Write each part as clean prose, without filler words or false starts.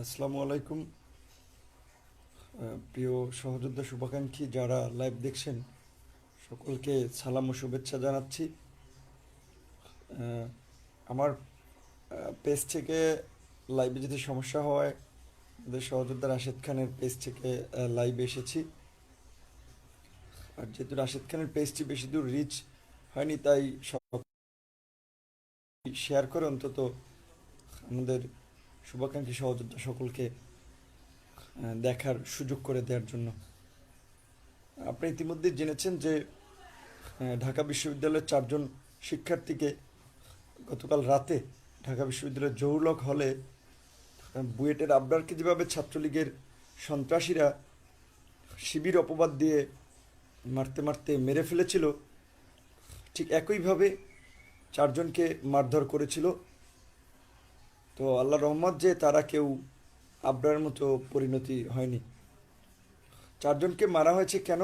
আসসালামু আলাইকুম। প্রিয় সহযোদ্ধা শুভাকাঙ্ক্ষী যারা লাইভ দেখছেন সকলকে সালাম ও শুভেচ্ছা জানাচ্ছি। আহ, আমার পেজ থেকে লাইভে যদি সমস্যা হয়, আমাদের সহযোদ্ধা রাশেদ খানের পেজ থেকে লাইভে এসেছি। আর যেহেতু রাশেদ খানের পেজটি বেশি দূর রিচ হয়নি, তাই সব শেয়ার করে অন্তত আমাদের শুভাকাঙ্ক্ষী সহযোদ্ধা সকলকে দেখার সুযোগ করে দেওয়ার জন্য। আপনি ইতিমধ্যে জেনেছেন যে ঢাকা বিশ্ববিদ্যালয়ের 4জন শিক্ষার্থীকে গতকাল রাতে ঢাকা বিশ্ববিদ্যালয়ের জহুরুল হলে বুয়েটের আবরারকে যেভাবে ছাত্রলীগের সন্ত্রাসীরা শিবির অপবাদ দিয়ে মারতে মারতে মেরে ফেলেছিল, ঠিক একইভাবে 4জনকে মারধর করেছিল। তো আল্লাহ রহমত যে তারা কেউ আবরার মতো পরিণতি হয়নি। 4জনকে মারা হয়েছে কেন?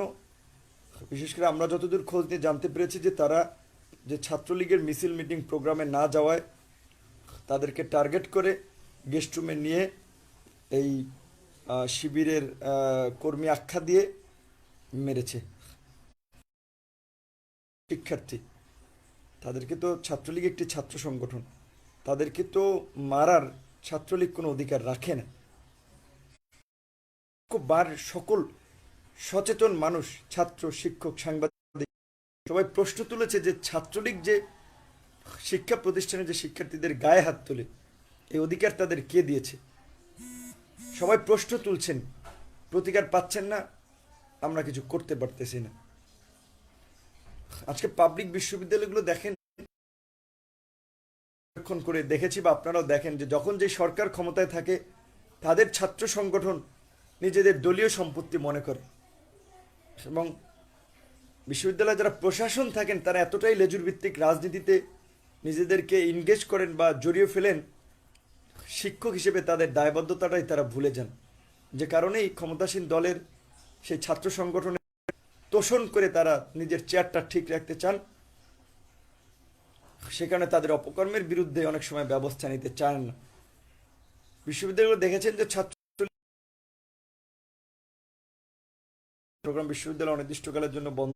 বিশেষ করে আমরা যতদূর খোঁজ নিয়ে জানতে পেরেছি যে তারা যে ছাত্রলীগের মিছিল মিটিং প্রোগ্রামে না যাওয়ায় তাদেরকে টার্গেট করে গেস্ট রুমে নিয়ে এই শিবিরের কর্মী আখ্যা দিয়ে মেরেছে। শিক্ষার্থী, তাদেরকে তো ছাত্রলীগ একটি ছাত্র সংগঠন, তাদেরকে তো মারার ছাত্রলীগ কোনো অধিকার রাখে না। বার সকল সচেতন মানুষ, ছাত্র, শিক্ষক, সাংবাদিক সবাই প্রশ্ন তুলেছে যে ছাত্রলীগ যে শিক্ষা প্রতিষ্ঠানে যে শিক্ষার্থীদের গায়ে হাত তোলে, এই অধিকার তাদের কে দিয়েছে? সবাই প্রশ্ন তুলছেন, প্রতিকার পাচ্ছেন না, আমরা কিছু করতে পারতেছি না। আজকে পাবলিক বিশ্ববিদ্যালয়গুলো দেখেন, করে দেখেছি বা আপনারাও দেখেন যে যখন যে সরকার ক্ষমতায় থাকে তাদের ছাত্র সংগঠন নিজেদের দলীয় সম্পত্তি মনে করে, এবং বিশ্ববিদ্যালয়ে যারা প্রশাসন থাকেন তারা এতটাই লেজুর ভিত্তিক রাজনীতিতে নিজেদেরকে ইনগেজ করেন বা জড়িয়ে ফেলেন, শিক্ষক হিসেবে তাদের দায়বদ্ধতাটাই তারা ভুলে যান। যে কারণেই ক্ষমতাসীন দলের সেই ছাত্র সংগঠনে তোষণ করে তারা নিজের চেয়ারটা ঠিক রাখতে চান, সেখানে তাদের অপকর্মের বিরুদ্ধে অনেক সময় ব্যবস্থা নিতে চান না। বিশ্ববিদ্যালয়গুলো দেখেছেন যে ছাত্র প্রোগ্রাম বিশ্ববিদ্যালয় অনির্দিষ্টকালের জন্য বন্ধ,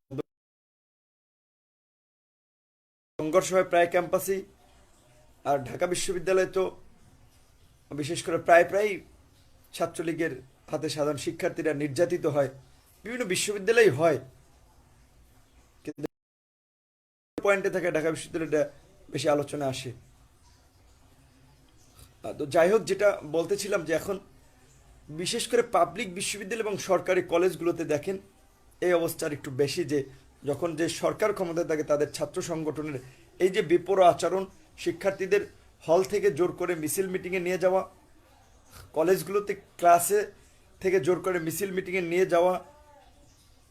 সংঘর্ষ হয় প্রায় ক্যাম্পাসেই। আর ঢাকা বিশ্ববিদ্যালয়ে তো বিশেষ করে প্রায় ছাত্রলীগের হাতে সাধারণ শিক্ষার্থীরা নির্যাতিত হয়, বিভিন্ন বিশ্ববিদ্যালয় হয়, কিন্তু পয়েন্টে থাকে ঢাকা বিশ্ববিদ্যালয়টা বেশি আলোচনা আসে। তো যাই হোক, যেটা বলতেছিলাম যে এখন বিশেষ করে পাবলিক বিশ্ববিদ্যালয় এবং সরকারি কলেজগুলোতে দেখেন এই অবস্থার একটু বেশি, যে যখন যে সরকার ক্ষমতায় থাকে তাদের ছাত্র সংগঠনের এই যে বেপরোয়া আচরণ, শিক্ষার্থীদের হল থেকে জোর করে মিছিল মিটিংয়ে নিয়ে যাওয়া, কলেজগুলোতে ক্লাসে থেকে জোর করে মিছিল মিটিংয়ে নিয়ে যাওয়া,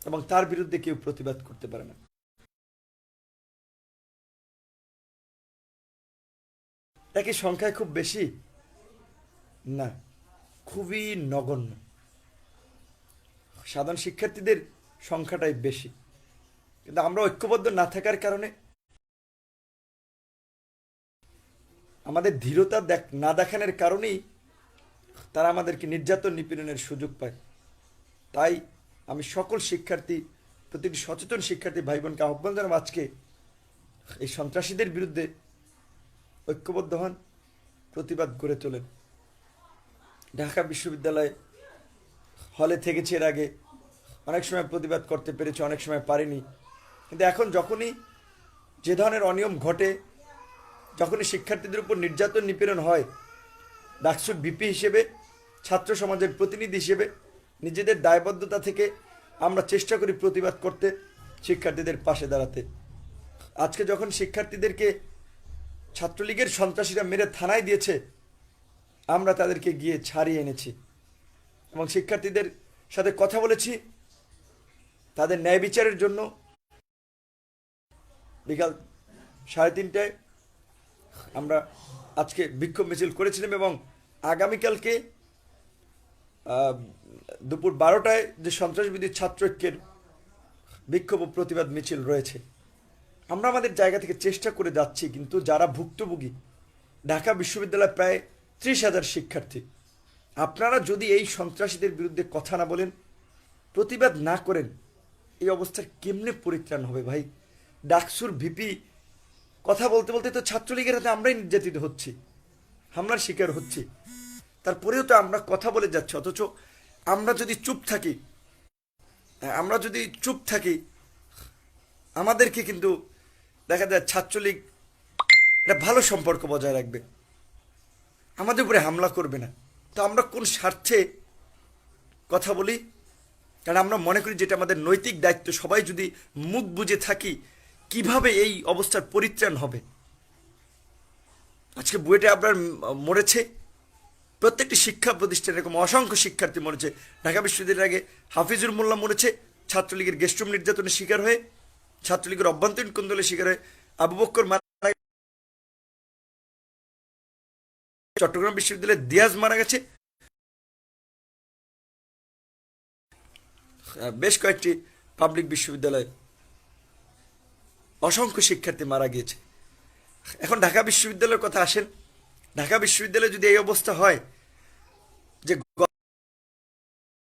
এবং তার বিরুদ্ধে কেউ প্রতিবাদ করতে পারে না। এটা কি সংখ্যায় খুব বেশি? না, খুবই নগণ্য। সাধারণ শিক্ষার্থীদের সংখ্যাটাই বেশি, কিন্তু আমরা ঐক্যবদ্ধ না থাকার কারণে, আমাদের ধীরতা না দেখানোর কারণেই তারা আমাদেরকে নির্যাতন নিপীড়নের সুযোগ পায়। তাই আমি সকল শিক্ষার্থী, প্রতিটি সচেতন শিক্ষার্থী ভাই বোনকে আহ্বান জানাব, আজকে এই সন্ত্রাসীদের বিরুদ্ধে ঐক্যবদ্ধ হন, প্রতিবাদ গড়ে তোলেন। ঢাকা বিশ্ববিদ্যালয়ে হলে থেকেছি এর আগে, অনেক সময় প্রতিবাদ করতে পেরেছি, অনেক সময় পারিনি, কিন্তু এখন যখনই যে ধরনের অনিয়ম ঘটে, যখনই শিক্ষার্থীদের উপর নির্যাতন নিপীড়ন হয়, ডাকসুর ভিপি হিসেবে, ছাত্র সমাজের প্রতিনিধি হিসেবে নিজেদের দায়বদ্ধতা থেকে আমরা চেষ্টা করি প্রতিবাদ করতে, শিক্ষার্থীদের পাশে দাঁড়াতে। আজকে যখন শিক্ষার্থীদেরকে ছাত্রলীগের সন্ত্রাসীরা মেরে থানায় দিয়েছে, আমরা তাদেরকে গিয়ে ছাড়িয়ে এনেছি এবং শিক্ষার্থীদের সাথে কথা বলেছি তাদের ন্যায় বিচারের জন্য। বিকাল 3:30টায় আমরা আজকে বিক্ষোভ মিছিল করেছিলাম, এবং আগামীকালকে দুপুর 12টায় যে সন্ত্রাসবিরোধী ছাত্র ঐক্যের বিক্ষোভ ও প্রতিবাদ মিছিল রয়েছে। আমরা আমাদের জায়গা থেকে চেষ্টা করে যাচ্ছি, কিন্তু যারা ভুক্তভোগী, ঢাকা বিশ্ববিদ্যালয়ে প্রায় 30,000 শিক্ষার্থী, আপনারা যদি এই সন্ত্রাসীদের বিরুদ্ধে কথা না বলেন, প্রতিবাদ না করেন, এই অবস্থার কেমনে পরিত্রাণ হবে ভাই? ডাকসুর ভিপি কথা বলতে বলতে তো ছাত্রলীগের হাতে আমরাই নির্যাতিত হচ্ছি, হামলার শিকার হচ্ছি, তারপরেও তো আমরা কথা বলে যাচ্ছি। অথচ আমরা যদি চুপ থাকি, আমাদেরকে কিন্তু দেখা যায় ছাত্রলীগ একটা ভালো সম্পর্ক বজায় রাখবে, আমাদের উপরে হামলা করবে না। তো আমরা কোন স্বার্থে কথা বলি? কারণ আমরা মনে করি যেটা আমাদের নৈতিক দায়িত্ব। সবাই যদি মুখ বুজে থাকি, কিভাবে এই অবস্থার পরিত্রাণ হবে? আজকে বুয়েটে আপনার মরেছে প্রত্যেকটি শিক্ষা প্রতিষ্ঠানে, এরকম অসংখ্য শিক্ষার্থী মরেছে। ঢাকা বিশ্ববিদ্যালয়ের আগে হাফিজুর মোল্লা মরেছে ছাত্রলীগের গেস্টরুম নির্যাতনের শিকার হয়ে, ছাত্রলীগের অভ্যন্তরীণ কোন্দলের শিকার হয়ে। আবু বক্কর চট্টগ্রাম বিশ্ববিদ্যালয়ের দিয়াজ মারা গেছে। বেশ কয়েকটি পাবলিক বিশ্ববিদ্যালয়ে অসংখ্য শিক্ষার্থী মারা গিয়েছে। এখন ঢাকা বিশ্ববিদ্যালয়ের কথা আসেন। ঢাকা বিশ্ববিদ্যালয়ে যদি এই অবস্থা হয় যে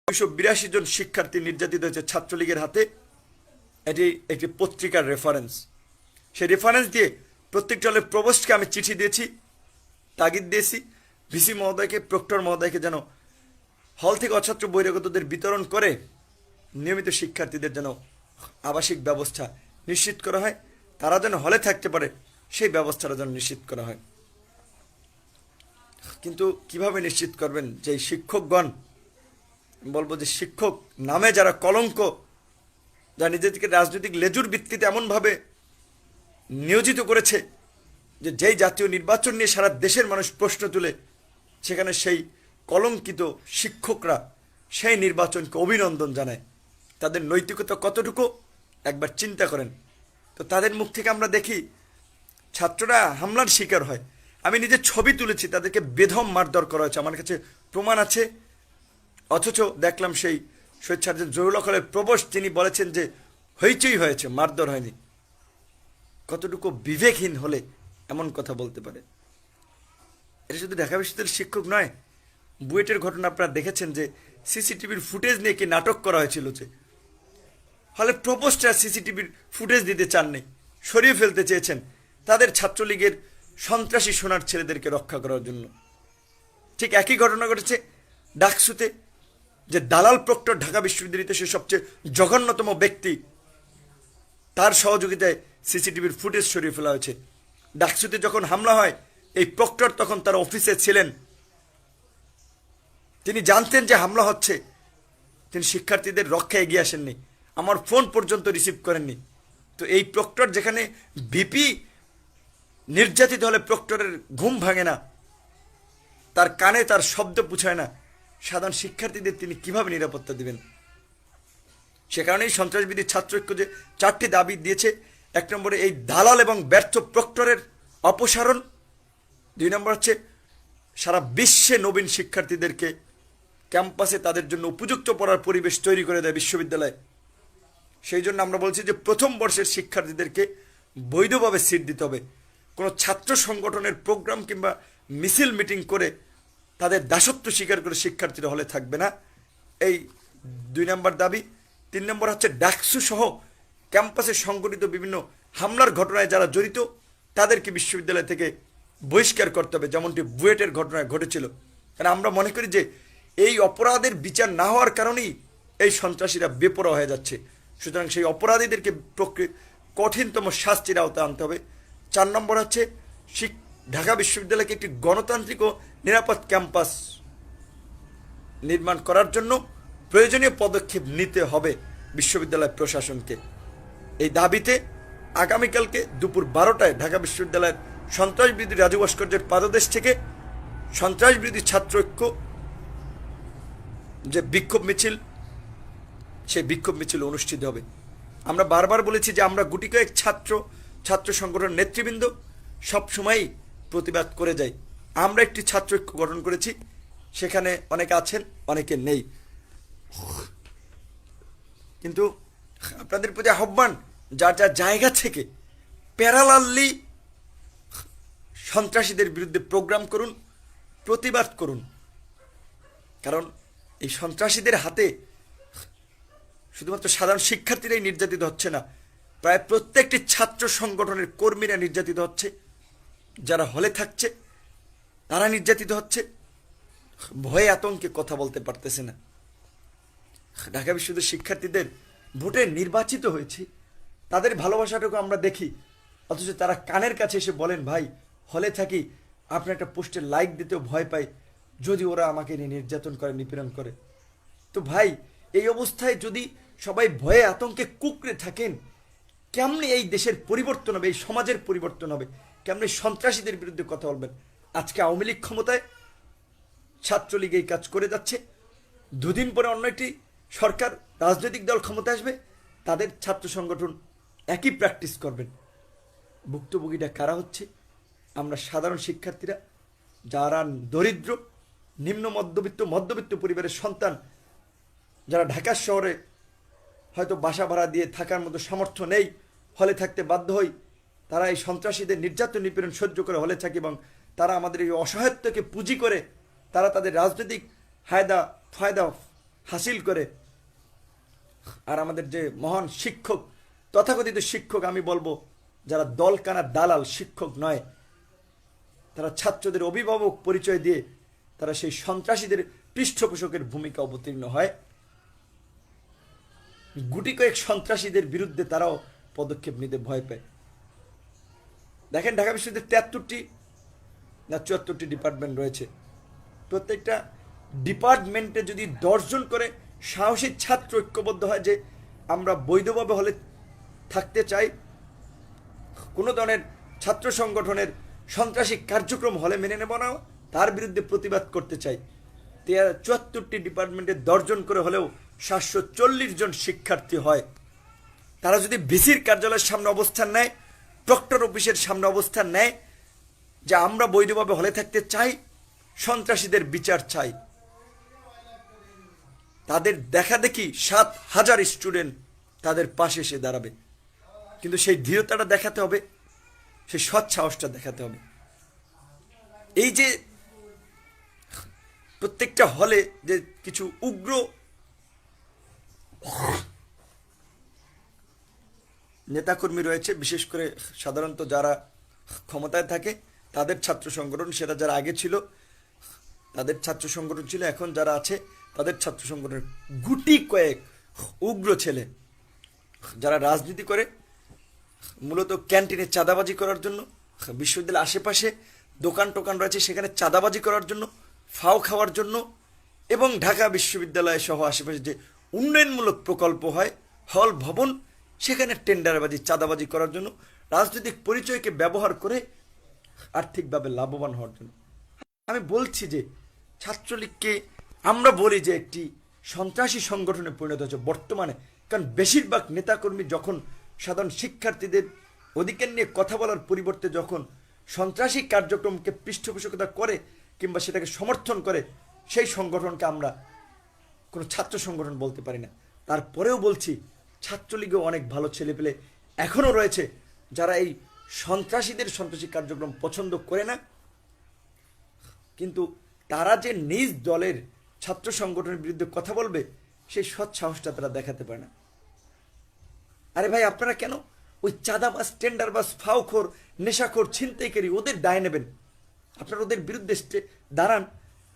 282 জন শিক্ষার্থী নির্যাতিত হয়েছে ছাত্রলীগের হাতে, এটি একটি পত্রিকার রেফারেন্স। সেই রেফারেন্স দিয়ে প্রত্যেকটা হলের প্রভোস্টকে আমি চিঠি দিয়েছি, তাগিদ দিয়েছি, ভিসি মহোদয়কে, প্রক্টর মহোদয়কে যেন হল থেকে অছাত্র বহিরাগতদের বিতরণ করে নিয়মিত শিক্ষার্থীদের যেন আবাসিক ব্যবস্থা নিশ্চিত করা হয়, তারা যেন হলে থাকতে পারে সেই ব্যবস্থাটা যেন নিশ্চিত করা হয়। কিন্তু কিভাবে নিশ্চিত করবেন যে শিক্ষকগণ, বলবো যে শিক্ষক নামে যারা কলঙ্ক, যারা নিজেদেরকে রাজনৈতিক লেজুর ভিত্তিতে এমনভাবে নিয়োজিত করেছে যে যেই জাতীয় নির্বাচন নিয়ে সারা দেশের মানুষ প্রশ্ন তুলে, সেখানে সেই কলঙ্কিত শিক্ষকরা সেই নির্বাচনকে অভিনন্দন জানায়। তাদের নৈতিকতা কতটুকু একবার চিন্তা করেন। তো তাদের মুখ থেকে আমরা দেখি ছাত্ররা হামলার শিকার হয়। আমি নিজে ছবি তুলেছি, তাদেরকে বেধম মারধর করা হয়েছে, আমার কাছে প্রমাণ আছে। অথচ দেখলাম সেই শহীদ সার্জেন্ট জহুরুল হলের প্রবোস্ট তিনি বলেছেন যে হইচই হয়েছে, মারধর হয়নি। কতটুকু বিবেকহীন হলে এমন কথা বলতে পারে? এটা শুধু ঢাকা বিশ্ববিদ্যালয়ের শিক্ষক নয়, বুয়েটের ঘটনা আপনারা দেখেছেন যে সিসিটিভির ফুটেজ নিয়ে কি নাটক করা হয়েছিল, যে হলে প্রপোস্টরা সিসিটিভির ফুটেজ দিতে চাননি, সরিয়ে ফেলতে চেয়েছেন তাদের ছাত্রলীগের সন্ত্রাসী সোনার ছেলেদেরকে রক্ষা করার জন্য। ঠিক একই ঘটনা ঘটেছে ডাকসুতে, যে দালাল প্রক্টর ঢাকা বিশ্ববিদ্যালয়তে সে সবচেয়ে জঘন্যতম ব্যক্তি, তার সহযোগিতায় সিসিটিভির ফুটেজ সরিয়ে ফেলা হয়েছে। ডাকসুতে যখন হামলা হয়, এই প্রক্টর তখন তার অফিসে ছিলেন, তিনি জানতেন যে হামলা হচ্ছে, তিনি শিক্ষার্থীদের রক্ষায় এগিয়ে আসেননি, আমার ফোন পর্যন্ত রিসিভ করেননি। তো এই প্রক্টর যেখানে ভিপি নির্যাতিত হলে প্রক্টরের ঘুম ভাঙে না, তার কানে তার শব্দ পুছায় না, সাধারণ শিক্ষার্থীদের তিনি কিভাবে নিরাপত্তা দিবেন? সে কারণেই সন্ত্রাসবিধি ছাত্র ঐক্য যে 4টি দাবি দিয়েছে। 1 নম্বরে এই দালাল এবং ব্যর্থ প্রক্টরের অপসারণ। 2 নম্বর হচ্ছে সারা বিশ্বে নবীন শিক্ষার্থীদেরকে ক্যাম্পাসে তাদের জন্য উপযুক্ত পড়ার পরিবেশ তৈরি করে দেয় বিশ্ববিদ্যালয়। সেই জন্য আমরা বলছি যে প্রথম বর্ষের শিক্ষার্থীদেরকে বৈধভাবে সিট দিতে হবে। কোনো ছাত্র সংগঠনের প্রোগ্রাম কিংবা মিছিল মিটিং করে তাদের দাসত্ব স্বীকার করে শিক্ষার্থীরা হলে থাকবে না, এই 2 নম্বর দাবি। 3 নম্বর হচ্ছে ডাকসু সহ ক্যাম্পাসে সংঘটিত বিভিন্ন হামলার ঘটনায় যারা জড়িত তাদেরকে বিশ্ববিদ্যালয় থেকে বহিষ্কার করতে হবে, যেমনটি বুয়েটের ঘটনায় ঘটেছিল। কারণ আমরা মনে করি যে এই অপরাধের বিচার না হওয়ার কারণেই এই সন্ত্রাসীরা বেপরোয়া হয়ে যাচ্ছে। সুতরাং সেই অপরাধীদেরকে কঠিনতম শাস্তির আওতায় আনতে হবে। 4 নম্বর হচ্ছে ঢাকা বিশ্ববিদ্যালয়কে একটি গণতান্ত্রিক ও নিরাপদ ক্যাম্পাস নির্মাণ করার জন্য প্রয়োজনীয় পদক্ষেপ নিতে হবে বিশ্ববিদ্যালয় প্রশাসনকে। এই দাবিতে আগামীকালকে দুপুর 12টায় ঢাকা বিশ্ববিদ্যালয়ের সন্ত্রাসবিরোধী রাজু ভাস্কর্যের পাদদেশ থেকে সন্ত্রাসবিরোধী ছাত্র ঐক্য যে বিক্ষোভ মিছিল, সেই বিক্ষোভ মিছিল অনুষ্ঠিত হবে। আমরা বারবার বলেছি যে আমরা গুটি কয়েক ছাত্র সংগঠন নেতৃবৃন্দ সবসময়ই প্রতিবাদ করে যাই। আমরা একটি ছাত্র ঐক্য গঠন করেছি, সেখানে অনেকে আছেন, অনেকে নেই। কিন্তু আপনাদের প্রতি আহ্বান, যার যার জায়গা থেকে প্যারালালি সন্ত্রাসীদের বিরুদ্ধে প্রোগ্রাম করুন, প্রতিবাদ করুন। কারণ এই সন্ত্রাসীদের হাতে শুধুমাত্র সাধারণ শিক্ষার্থীরাই নির্যাতিত হচ্ছে না, প্রায় প্রত্যেকটি ছাত্র সংগঠনের কর্মীরা নির্যাতিত হচ্ছে, যারা হলে থাকছে তারা নির্যাতিত হচ্ছে, ভয়ে আতঙ্কে কথা বলতে পারতেছে না। ঢাকা বিশ্ববিদ্যালয়ের শিক্ষার্থীদের ভোটে নির্বাচিত হয়েছে, তাদের ভালোবাসাটুকু আমরা দেখি, অথচ তারা কানের কাছে এসে বলেন, ভাই হলে থাকি, আপনার একটা পোস্টে লাইক দিতেও ভয় পাই যদি ওরা আমাকে নিয়ে নির্যাতন করে, নিপীড়ন করে। তো ভাই, এই অবস্থায় যদি সবাই ভয়ে আতঙ্কে কুঁকড়ে থাকেন, কেমনি এই দেশের পরিবর্তন হবে, এই সমাজের পরিবর্তন হবে, কেমনি সন্ত্রাসীদের বিরুদ্ধে কথা বলবেন? আজকে আওয়ামী লীগ ক্ষমতায়, ছাত্রলীগ এই কাজ করে যাচ্ছে, দুদিন পরে অন্য একটি সরকার রাজনৈতিক দল ক্ষমতা আসবে, তাদের ছাত্র সংগঠন একই প্র্যাকটিস করবেন। ভুক্তভোগীটা কারা হচ্ছে? আমরা সাধারণ শিক্ষার্থীরা, যারা দরিদ্র, নিম্ন মধ্যবিত্ত পরিবারের সন্তান, যারা ঢাকা শহরে হয়তো বাসা ভাড়া দিয়ে থাকার মতো সামর্থ্য নেই, হলে থাকতে বাধ্য হই, তারা এই সন্ত্রাসীদের নির্যাতন নিপীড়ন সহ্য করে হলে থাকে, এবং তারা আমাদের এই অসহায়ত্বকে পুঁজি করে তারা তাদের রাজনৈতিক ফায়দা হাসিল করে। আর আমাদের যে মহান শিক্ষক, তথাকথিত শিক্ষক, আমি বলবো যারা দলকানা দালাল, শিক্ষক নয়, তারা ছাত্রদের অভিভাবক পরিচয় দিয়ে তারা সেই সন্ত্রাসীদের পৃষ্ঠপোষকের ভূমিকা অবতীর্ণ হয়। গুটি কয়েক সন্ত্রাসীদের বিরুদ্ধে তারাও পদক্ষেপ নিতে ভয় পায়। দেখেন, ঢাকা বিশ্ববিদ্যালয়ের 73টি না 74টি ডিপার্টমেন্ট রয়েছে, প্রত্যেকটা ডিপার্টমেন্টে যদি 10 জন করে সাহসী ছাত্র ঐক্যবদ্ধ হয় যে আমরা বৈধভাবে হলে থাকতে চাই, কোনো ধরনের ছাত্র সংগঠনের সন্ত্রাসী কার্যক্রম হলে মেনে নেব না, তার বিরুদ্ধে প্রতিবাদ করতে চাই, 74টি ডিপার্টমেন্টে 10 জন করে হলেও 740 জন শিক্ষার্থী হয়, তারা যদি ভিসির কার্যালয়ের সামনে অবস্থান নেয়, প্রক্টর অফিসের সামনে অবস্থান নেয় যে আমরা বৈধভাবে হলে থাকতে চাই, সন্ত্রাসীদের বিচার চাই, তাদের দেখা দেখি 7,000 স্টুডেন্ট তাদের পাশে এসে দাঁড়াবে। কিন্তু সেই দৃঢ়তাটা দেখাতে হবে, সেই সৎ সাহসটা দেখাতে হবে। এই যে প্রত্যেকটা হলে যে কিছু উগ্র নেতাকর্মী রয়েছে, বিশেষ করে সাধারণত যারা ক্ষমতায় থাকে তাদের ছাত্র সংগঠন, সেটা যারা আগে ছিল তাদের ছাত্র সংগঠন ছিল, এখন যারা আছে তাদের ছাত্র সংগঠনের গুটি কয়েক উগ্র ছেলে, যারা রাজনীতি করে মূলত ক্যান্টিনে চাঁদাবাজি করার জন্য, বিশ্ববিদ্যালয়ের আশেপাশে দোকান টোকান রয়েছে সেখানে চাঁদাবাজি করার জন্য, ফাও খাওয়ার জন্য, এবং ঢাকা বিশ্ববিদ্যালয় সহ আশেপাশে যে উন্নয়নমূলক প্রকল্প হয়, হল ভবন, সেখানে টেন্ডারবাজি চাঁদাবাজি করার জন্য, রাজনৈতিক পরিচয়কে ব্যবহার করে আর্থিকভাবে লাভবান হওয়ার জন্য। আমি বলছি যে ছাত্রলীগকে আমরা বলি যে একটি সন্ত্রাসী সংগঠনে পরিণত হচ্ছে বর্তমানে, কারণ বেশিরভাগ নেতাকর্মী যখন সাধারণ শিক্ষার্থীদের অধিকার নিয়ে কথা বলার পরিবর্তে যখন সন্ত্রাসী কার্যক্রমকে পৃষ্ঠপোষকতা করে কিংবা সেটাকে সমর্থন করে, সেই সংগঠনকে আমরা কোনো ছাত্র সংগঠন বলতে পারি না। তারপরেও বলছি, ছাত্রলীগেও অনেক ভালো ছেলেপেলে এখনও রয়েছে যারা এই সন্ত্রাসী কার্যক্রম পছন্দ করে না, কিন্তু তারা যে নিজ দলের ছাত্র সংগঠনের বিরুদ্ধে কথা বলবে সেই সৎ সাহসটা তারা দেখাতে পারে না। আরে ভাই, আপনারা কেন ওই চাঁদাবাজ, টেন্ডারবাজ, ফাওখোর, নেশাখোর, ছিনতাইকারী ওদের দায় নেবেন? আপনারা ওদের বিরুদ্ধে দাঁড়ান।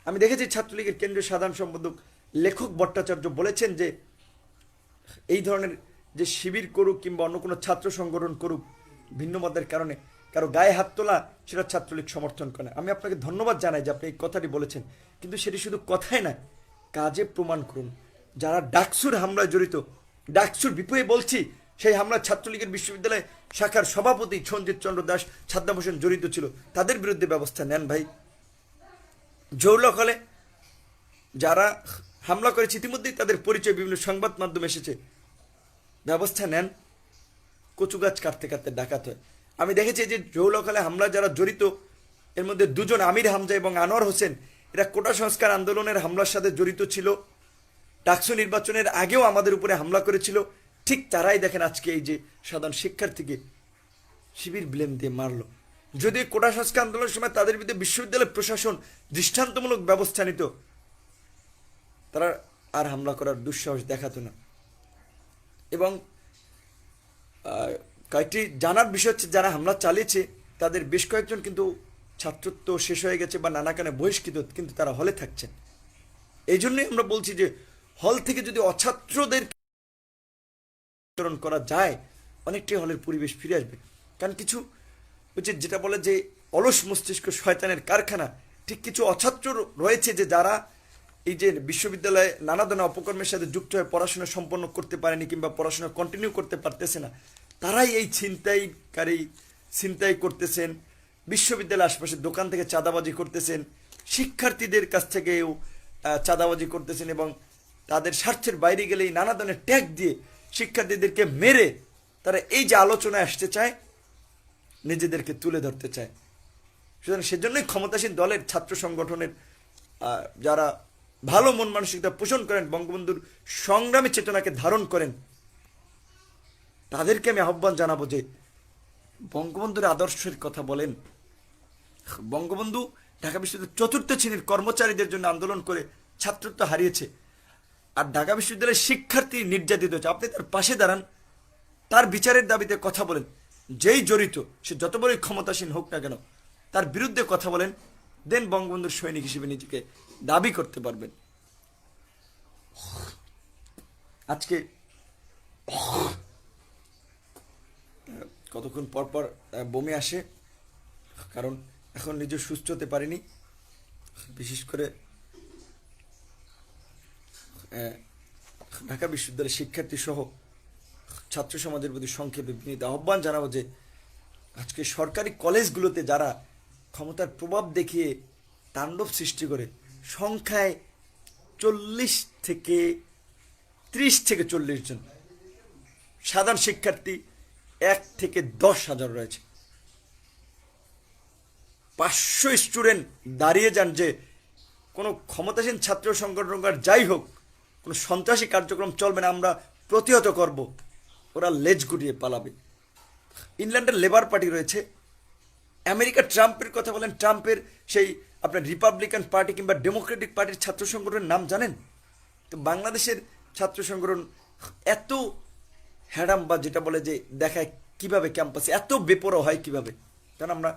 আমি দেখেছি ছাত্রলীগের কেন্দ্রীয় সাধারণ সম্পাদক লেখক ভট্টাচার্য বলেছেন যে এই ধরনের যে শিবির করুক কিংবা অন্য কোনো ছাত্র সংগঠন করুক, ভিন্ন মতের কারণে কারো গায়ে হাত তোলা, সেটা ছাত্রলীগ সমর্থন করে। আমি আপনাকে ধন্যবাদ জানাই যে আপনি এই কথাটি বলেছেন, কিন্তু সেটি শুধু কথাই না, কাজে প্রমাণ করুন। যারা ডাকসুর হামলায় জড়িত, ডাকসুর বিপরীতে বলছি, সেই হামলা ছাত্রলীগের বিশ্ববিদ্যালয় শাখার সভাপতি সঞ্জিত চন্দ্র দাস, সাদ্দাম হোসেন জড়িত ছিল, তাদের বিরুদ্ধে ব্যবস্থা নেন ভাই। জৌলক হলে যারা হামলা করেছে ইতিমধ্যেই তাদের পরিচয় বিভিন্ন সংবাদ মাধ্যমে এসেছে, ব্যবস্থা নেন। কচু গাছ কাটতে কাটতে ডাকাত হয়। আমি দেখেছি যে জৌলকালে হামলা যারা জড়িত, এর মধ্যে 2 জন আমির হামজা এবং আনোয়ার হোসেন, এরা কোটা সংস্কার আন্দোলনের হামলার সাথে জড়িত ছিল, ডাকসু নির্বাচনের আগেও আমাদের উপরে হামলা করেছিল। ঠিক তারাই দেখেন আজকে এই যে সাধারণ শিক্ষার্থীকে শিবির ব্লেম দিয়ে মারল। যদি কোটা সংস্কার আন্দোলনের সময় তাদের বিরুদ্ধে বিশ্ববিদ্যালয় প্রশাসন দৃষ্টান্তমূলক ব্যবস্থা নিত, তারা আর হামলা করার দুঃসাহস দেখাতো না। এবং কয়েকটি জানার বিষয় হচ্ছে, যারা হামলা চালিয়েছে তাদের বেশ কয়েকজন কিন্তু ছাত্রত্ব শেষ হয়ে গেছে বা নানা কারণে বহিষ্কৃত, কিন্তু তারা হলে থাকছেন। এই জন্যই আমরা বলছি যে হল থেকে যদি অছাত্রদের করা যায়, অনেকটাই হলের পরিবেশ ফিরে আসবে। কারণ কিছু হচ্ছে যেটা বলে যে অলস মস্তিষ্ক শয়তানের কারখানা, ঠিক কিছু অছাত্র রয়েছে যে যারা এই যে বিশ্ববিদ্যালয়ে নানা ধরনের অপকর্মের সাথে যুক্ত হয়ে পড়াশোনা সম্পন্ন করতে পারেনি কিংবা পড়াশোনা কন্টিনিউ করতে পারতেছে না, তারাই এই ছিনতাই করতেছেন, বিশ্ববিদ্যালয়ের আশপাশে দোকান থেকে চাঁদাবাজি করতেছেন, শিক্ষার্থীদের কাছ থেকেও চাঁদাবাজি করতেছেন, এবং তাদের স্বার্থের বাইরে গেলেই নানা ধরনের ট্যাগ দিয়ে শিক্ষার্থীদেরকে মেরে তারা এই যে আলোচনায় আসতে চায়, নিজেদেরকে তুলে ধরতে চায়। সুতরাং সেজন্যই ক্ষমতাসীন দলের ছাত্র সংগঠনের যারা ভালো মন মানসিকতা পোষণ করেন, বঙ্গবন্ধুর সংগ্রামী চেতনাকে ধারণ করেন, তাদেরকে আমি আহ্বান জানাবো যে বঙ্গবন্ধুর আদর্শের কথা বলেন। বঙ্গবন্ধু ঢাকা বিশ্ববিদ্যালয়ের চতুর্থ শ্রেণীর কর্মচারীদের জন্য আন্দোলন করে ছাত্রত্ব হারিয়েছে, আর ঢাকা বিশ্ববিদ্যালয়ের শিক্ষার্থী নির্যাতিত হচ্ছে। আপনি তার পাশে দাঁড়ান, তার বিচারের দাবিতে কথা বলেন, যেই জড়িত সে যত বড়ই ক্ষমতাসীন হোক না কেন তার বিরুদ্ধে কথা বলেন, দেন বঙ্গবন্ধুর সৈনিক হিসেবে নিজেকে দাবি করতে পারবেন। আজকে কতক্ষণ পর পর বমি আসে, কারণ এখন নিজে সুস্থ হতে পারিনি। বিশেষ করে ঢাকা বিশ্ববিদ্যালয়ের শিক্ষার্থী সহ ছাত্র সমাজের প্রতি সংক্ষেপে বিনীত আহ্বান জানাবো যে আজকে সরকারি কলেজগুলোতে যারা ক্ষমতার প্রভাব দেখিয়ে তাণ্ডব সৃষ্টি করে, সংখ্যায় 30 থেকে 40 জন, সাধারণ শিক্ষার্থী 1 থেকে 10,000 রয়েছে। 500 স্টুডেন্ট দাঁড়িয়ে যান যে কোনো ক্ষমতাসীন ছাত্র সংগঠন যাই হোক, কোনো সন্ত্রাসী কার্যক্রম চলবে না, আমরা প্রতিহত করব। ওরা লেজ গুটিয়ে পালাবে। ইংল্যান্ডের লেবার পার্টি রয়েছে, আমেরিকা ট্রাম্পের কথা বলেন, ট্রাম্পের সেই আপনার রিপাবলিকান পার্টি কিংবা ডেমোক্রেটিক পার্টির ছাত্র সংগঠনের নাম জানেন? তো বাংলাদেশের ছাত্র সংগঠন এত হ্যাডাম বা যেটা বলে যে দেখায় কিভাবে ক্যাম্পাসে এত বেপরোয়া হয় কিভাবে? কারণ আমরা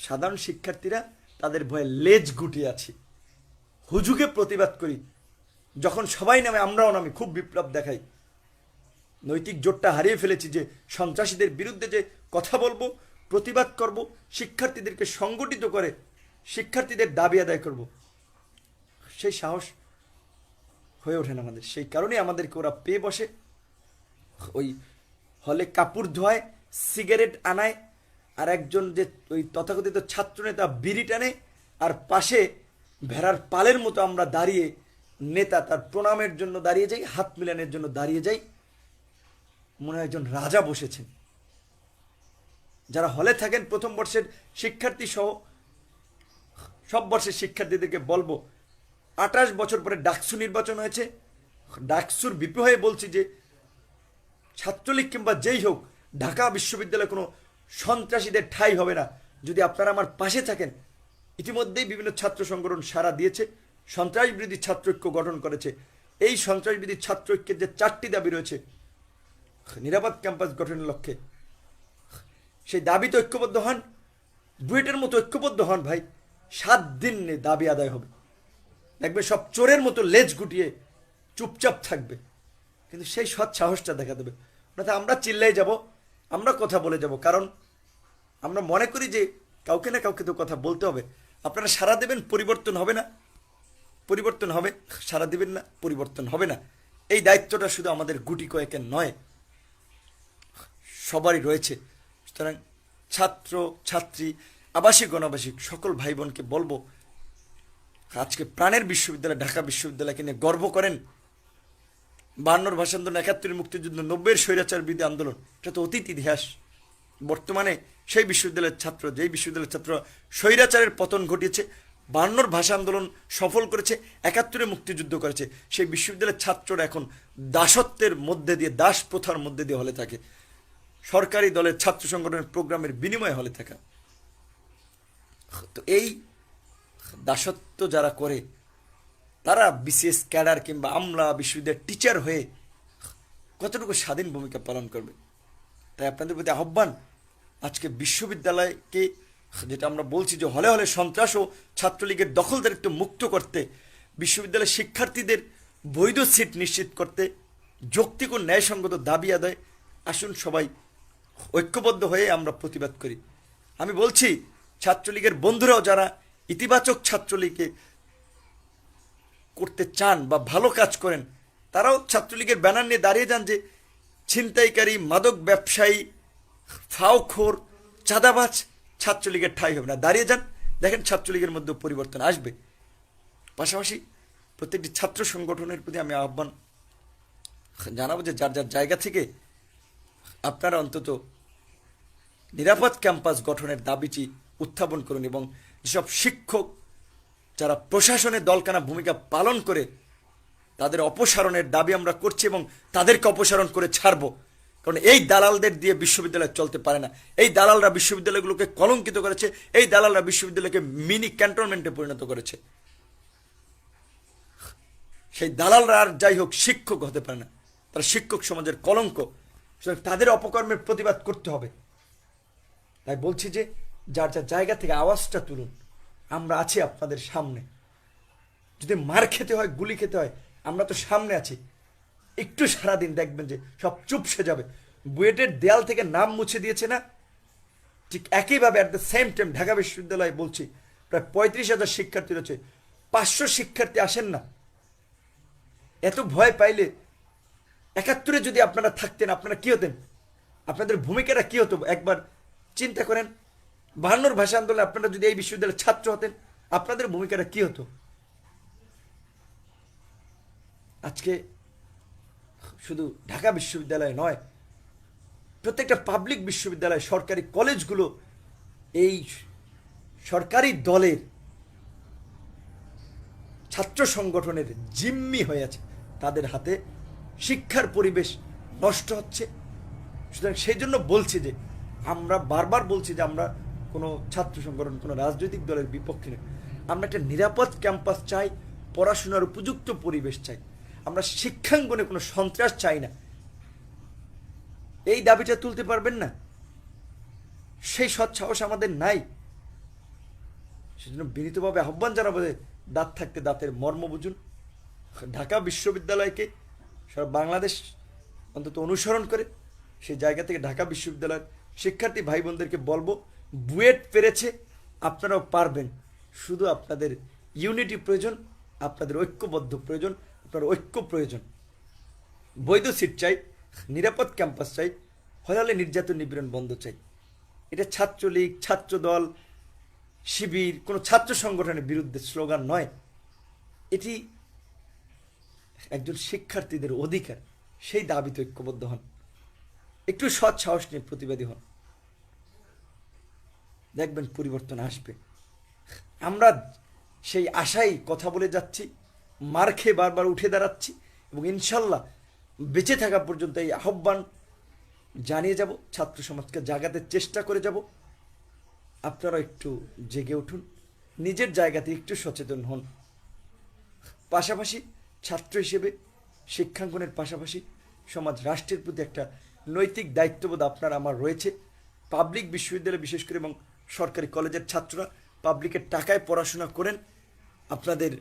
সাধারণ শিক্ষার্থীরা তাদের ভয়ে লেজ গুটিয়ে আছি, হুজুগে প্রতিবাদ করি। যখন সবাই নামে আমরাও নামি, খুব বিপ্লব দেখাই। নৈতিক জোটটা হারিয়ে ফেলেছি যে সন্ত্রাসীদের বিরুদ্ধে যে কথা বলবো, প্রতিবাদ করব, শিক্ষার্থীদেরকে সংগঠিত করে শিক্ষার্থীদের দাবি আদায় করব, সেই সাহস হয়ে ওঠে না আমাদের। সেই কারণেই আমাদেরকে ওরা পেয়ে বসে, ওই হলে কাপড় ধোয়ায়, সিগারেট আনায়, আর একজন যে ওই তথাকথিত ছাত্রনেতা বিড়ি টানে, আর পাশে ভেড়ার পালের মতো আমরা দাঁড়িয়ে, নেতা তার প্রণামের জন্য দাঁড়িয়ে যাই, হাত মিলানের জন্য দাঁড়িয়ে যাই, মনে হয় একজন রাজা বসেছেন। যারা হলে থাকেন প্রথম বর্ষের শিক্ষার্থী সহ সব বর্ষের শিক্ষার্থীদেরকে বলবো, 28 বছর পরে ডাকসু নির্বাচন হয়েছে, ডাকসুর বিপি হয়ে বলছি যে ছাত্রলীগ কিংবা যেই হোক, ঢাকা বিশ্ববিদ্যালয়ে কোনো সন্ত্রাসীদের ঠাঁই হবে না যদি আপনারা আমার পাশে থাকেন। ইতিমধ্যেই বিভিন্ন ছাত্র সংগঠন সাড়া দিয়েছে, সন্ত্রাস বিরোধী ছাত্রৈক্য গঠন করেছে। এই সন্ত্রাস বিরোধী ছাত্রৈক্যের যে 4টি দাবি রয়েছে নিরাপদ ক্যাম্পাস গঠনের লক্ষ্যে, সেই দাবিতে ঐক্যবদ্ধ হন, বুয়েটের মতো ঐক্যবদ্ধ হন ভাই। 7 দিন দাবি আদায় হবে, দেখবে সব চোরের মতো লেজ গুটিয়ে চুপচাপ থাকবে, কিন্তু সেই সৎ সাহসটা দেখা দেবে। অর্থাৎ আমরা চিল্লাই যাব, আমরা কথা বলে যাব, কারণ আমরা মনে করি যে কাউকে না কাউকে তো কথা বলতে হবে। আপনারা সাড়া দেবেন, পরিবর্তন হবে না, পরিবর্তন হবে, সাড়া দিবেন না, পরিবর্তন হবে না। এই দায়িত্বটা শুধু আমাদের গুটি কয়েকের নয়, সবারই রয়েছে। সুতরাং ছাত্র ছাত্রী, আবাসিক অনাবাসিক সকল ভাই বোনকে বলবো, আজকে প্রাণের বিশ্ববিদ্যালয় ঢাকা বিশ্ববিদ্যালয়কে নিয়ে গর্ব করেন। 52 ভাষা আন্দোলন, 71 মুক্তিযুদ্ধ, 90 স্বৈরাচার বিরোধী আন্দোলন, এটা তো অতীত ইতিহাস। বর্তমানে সেই বিশ্ববিদ্যালয়ের ছাত্র, যেই বিশ্ববিদ্যালয়ের ছাত্র স্বৈরাচারের পতন ঘটিয়েছে, 52 ভাষা আন্দোলন সফল করেছে, 71 মুক্তিযুদ্ধ করেছে, সেই বিশ্ববিদ্যালয়ের ছাত্ররা এখন দাসত্বের মধ্যে দিয়ে, দাস প্রথার মধ্যে দিয়ে হলে থাকে। সরকারি দলের ছাত্র সংগঠনের প্রোগ্রামের বিনিময়ে হলে থাকা। তো এই দাসত্ব যারা করে, তারা বিসিএস ক্যাডার কিংবা আমলা বিশ্ববিদ্যালয়ের টিচার হয়ে কতটুকু স্বাধীন ভূমিকা পালন করবে। তাই আপনাদের প্রতি আহ্বান, আজকে বিশ্ববিদ্যালয়কে, যেটা আমরা বলছি যে হলে হলে সন্ত্রাস ও ছাত্রলীগের দখলদারিত্ব মুক্ত করতে, বিশ্ববিদ্যালয়ের শিক্ষার্থীদের বৈধ সিট নিশ্চিত করতে, যৌক্তিক ও ন্যায়সঙ্গত দাবি আদায়, আসুন সবাই ঐক্যবদ্ধ হয়ে আমরা প্রতিবাদ করি। আমি বলছি, ছাত্রলীগের বন্ধুরাও যারা ইতিবাচক ছাত্রলীগে করতে চান বা ভালো কাজ করেন, তারাও ছাত্রলীগের ব্যানার নিয়ে দাঁড়িয়ে যান যে ছিনতাইকারী, মাদক ব্যবসায়ী, ফাওখোর, চাঁদাবাজ ছাত্রলীগের ঠাঁই হবে না। দাঁড়িয়ে যান, দেখেন ছাত্রলীগের মধ্যে পরিবর্তন আসবে। পাশাপাশি প্রত্যেকটি ছাত্র সংগঠনের প্রতি আমি আহ্বান জানাবো যে যার যার জায়গা থেকে আপনারা অন্তত নিরাপদ ক্যাম্পাস গঠনের দাবিটি উত্থাপন করুন, এবং যেসব শিক্ষক যারা প্রশাসনের দলকানা ভূমিকা পালন করে তাদের অপসারণের দাবি আমরা করছি, এবং তাদেরকে অপসারণ করে ছাড়বো। কারণ এই দালালদের দিয়ে বিশ্ববিদ্যালয় চলতে পারে না। এই দালালরা বিশ্ববিদ্যালয়গুলোকে কলঙ্কিত করেছে, এই দালালরা বিশ্ববিদ্যালয়কে মিনি ক্যান্টনমেন্টে পরিণত করেছে। সেই দালালরা আর যাই হোক শিক্ষক হতে পারে না, তারা শিক্ষক সমাজের কলঙ্ক। সুতরাং তাদের অপকর্মের প্রতিবাদ করতে হবে। তাই বলছি যে যার যার জায়গা থেকে আওয়াজটা তুলুন, আমরা আছি আপনাদের সামনে। যদি মার খেতে হয়, গুলি খেতে হয়, আমরা তো সামনে আছি। একটু সারাদিন দেখবেন যে সব চুপসে যাবে। বুয়েটের দেয়াল থেকে নাম মুছে দিয়েছে না, ঠিক একইভাবে at the same time Dhaka বিশ্ববিদ্যালয়ে বলছি প্রায় 35,000 শিক্ষার্থী রয়েছে, 500 শিক্ষার্থী আসেন না। এত ভয় পাইলে 71-এ যদি আপনারা থাকতেন, আপনারা কি হতেন? আপনাদের ভূমিকাটা কি হতো একবার চিন্তা করেন। 52 ভাষা আন্দোলনে আপনারা যদি এই বিশ্ববিদ্যালয়ের ছাত্র হতেন, আপনাদের ভূমিকাটা কি হতো? আজকে শুধু ঢাকা বিশ্ববিদ্যালয় নয়, প্রত্যেকটা পাবলিক বিশ্ববিদ্যালয়, সরকারি কলেজগুলো এই সরকারি দলের ছাত্র সংগঠনের জিম্মি হয়ে আছে। তাদের হাতে শিক্ষার পরিবেশ নষ্ট হচ্ছে। সুতরাং সেই জন্য বলছি যে আমরা বারবার বলছি যে আমরা কোনো ছাত্র সংগঠন, কোনো রাজনৈতিক দলের বিপক্ষে নই। আমরা একটা নিরাপদ ক্যাম্পাস চাই, পড়াশোনার উপযুক্ত পরিবেশ চাই। আমরা শিক্ষাঙ্গনে কোনো সন্ত্রাস চাই না। এই দাবিটা তুলতে পারবেন না, সেই সৎ সাহস আমাদের নাই। সেজন্য বিনীতভাবে আহ্বান জানাবো যে দাঁত থাকতে দাঁতের মর্ম বুঝুন। ঢাকা বিশ্ববিদ্যালয়কে সারা বাংলাদেশ অন্তত অনুসরণ করে সেই জায়গা থেকে ঢাকা বিশ্ববিদ্যালয়ের শিক্ষার্থী ভাই বোনদেরকে বলবো, বুয়েট পেরেছে, আপনারাও পারবেন। শুধু আপনাদের ইউনিটি প্রয়োজন, আপনাদের ঐক্যবদ্ধ প্রয়োজন, আপনার ঐক্য প্রয়োজন। বৈধ সিট চাই, নিরাপদ ক্যাম্পাস চাই, হলে নির্যাতন নিপীড়ন বন্ধ চাই। এটা ছাত্রলীগ, ছাত্রদল, শিবির, কোনো ছাত্র সংগঠনের বিরুদ্ধে স্লোগান নয়। এটি একজন শিক্ষার্থীদের অধিকার। সেই দাবিতে ঐক্যবদ্ধ হন, একটু সৎ সাহস নিয়ে প্রতিবাদী হন, দেখবেন পরিবর্তন আসবে। আমরা সেই আশাই কথা বলে যাচ্ছি, মার খেয়ে বারবার উঠে দাঁড়াচ্ছি, এবং ইনশাল্লাহ বেঁচে থাকা পর্যন্ত এই আহ্বান জানিয়ে যাব, ছাত্র সমাজকে জাগাতে চেষ্টা করে যাব। আপনারা একটু জেগে উঠুন, নিজের জায়গাতে একটু সচেতন হন। পাশাপাশি ছাত্র হিসেবে শিক্ষাঙ্গনের পাশাপাশি সমাজ রাষ্ট্রের প্রতি একটা নৈতিক দায়িত্ববোধ আপনার আমার রয়েছে। পাবলিক বিশ্ববিদ্যালয় বিশেষ করে এবং সরকারি কলেজের ছাত্ররা পাবলিকের টাকায় পড়াশোনা করেন, আপনাদের